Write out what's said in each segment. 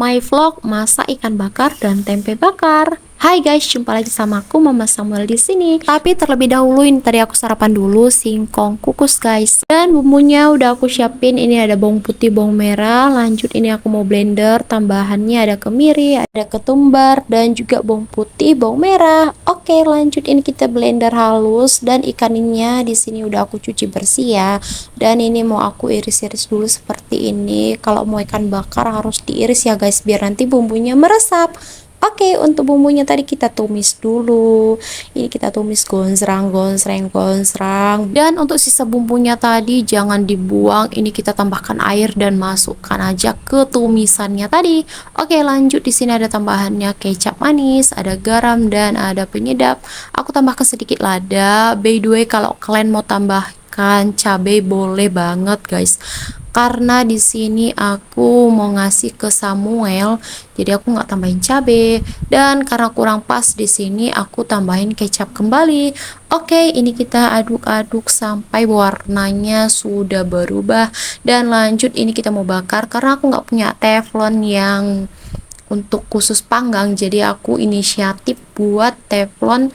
My vlog masak ikan bakar dan tempe bakar. Hai guys, jumpa lagi sama aku Mama Samuel di sini. Tapi terlebih dahulu ini tadi aku sarapan dulu singkong kukus guys. Dan bumbunya udah aku siapin. Ini ada bawang putih, bawang merah. Lanjut ini aku mau blender. Tambahannya ada kemiri, ada ketumbar dan juga bawang putih, bawang merah. Oke, lanjut ini kita blender halus dan ikannya di sini udah aku cuci bersih ya. Dan ini mau aku iris-iris dulu seperti ini. Kalau mau ikan bakar harus diiris ya guys, biar nanti bumbunya meresap. Oke, untuk bumbunya tadi kita tumis dulu. Ini kita tumis gonsrang. Dan untuk sisa bumbunya tadi jangan dibuang. Ini kita tambahkan air dan masukkan aja ke tumisannya tadi. Oke, lanjut di sini ada tambahannya kecap manis, ada garam dan ada penyedap. Aku tambahkan sedikit lada. By the way, kalau kalian mau tambahkan cabai boleh banget guys, karena di sini aku mau ngasih ke Samuel, jadi aku nggak tambahin cabe. Dan karena kurang pas di sini aku tambahin kecap kembali. Oke, ini kita aduk-aduk sampai warnanya sudah berubah. Dan lanjut ini kita mau bakar, karena aku nggak punya teflon yang untuk khusus panggang, jadi aku inisiatif buat teflon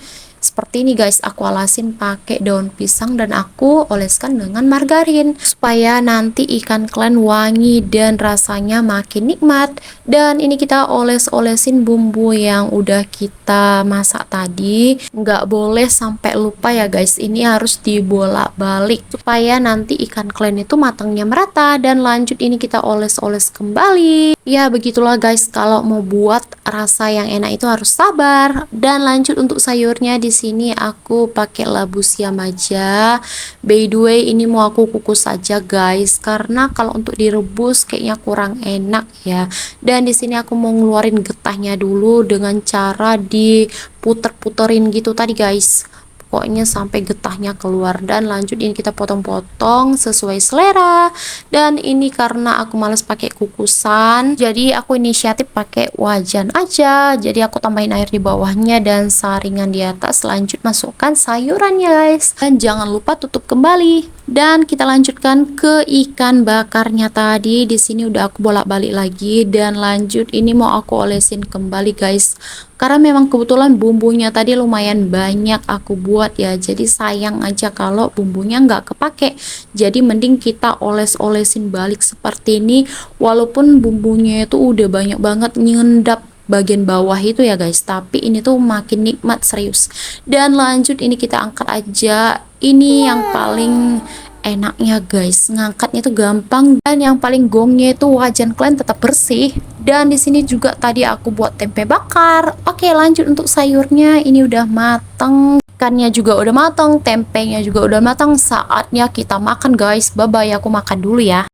seperti ini guys. Aku alasin pakai daun pisang dan aku oleskan dengan margarin supaya nanti ikan kalian wangi dan rasanya makin nikmat. Dan ini kita oles-olesin bumbu yang udah kita masak tadi. Nggak boleh sampai lupa ya guys, ini harus dibolak-balik supaya nanti ikan kalian itu matangnya merata. Dan lanjut ini kita oles-oles kembali. Ya begitulah guys, kalau mau buat rasa yang enak itu harus sabar. Dan lanjut untuk sayurnya di sini aku pakai labu siam aja. By the way, ini mau aku kukus saja guys, karena kalau untuk direbus kayaknya kurang enak ya. Dan di sini aku mau ngeluarin getahnya dulu dengan cara diputer-puterin gitu tadi guys. Pokoknya sampai getahnya keluar. Dan lanjut ini kita potong-potong sesuai selera. Dan ini karena aku males pakai kukusan, jadi aku inisiatif pakai wajan aja. Jadi aku tambahin air di bawahnya dan saringan di atas. Lanjut masukkan sayurannya guys, dan jangan lupa tutup kembali. Dan kita lanjutkan ke ikan bakarnya tadi. Di sini udah aku bolak-balik lagi. Dan lanjut ini mau aku olesin kembali guys, karena memang kebetulan bumbunya tadi lumayan banyak aku buat ya, jadi sayang aja kalau bumbunya nggak kepake. Jadi mending kita oles-olesin balik seperti ini, walaupun bumbunya itu udah banyak banget ngendap bagian bawah itu ya guys, tapi ini tuh makin nikmat serius. Dan lanjut ini kita angkat aja. Ini yang paling enaknya guys, ngangkatnya itu gampang. Dan yang paling gongnya itu wajan kalian tetap bersih. Dan di sini juga tadi aku buat tempe bakar. Oke, lanjut untuk sayurnya. Ini udah mateng, ikannya juga udah mateng, tempenya juga udah matang. Saatnya kita makan guys. Bye bye, aku makan dulu ya.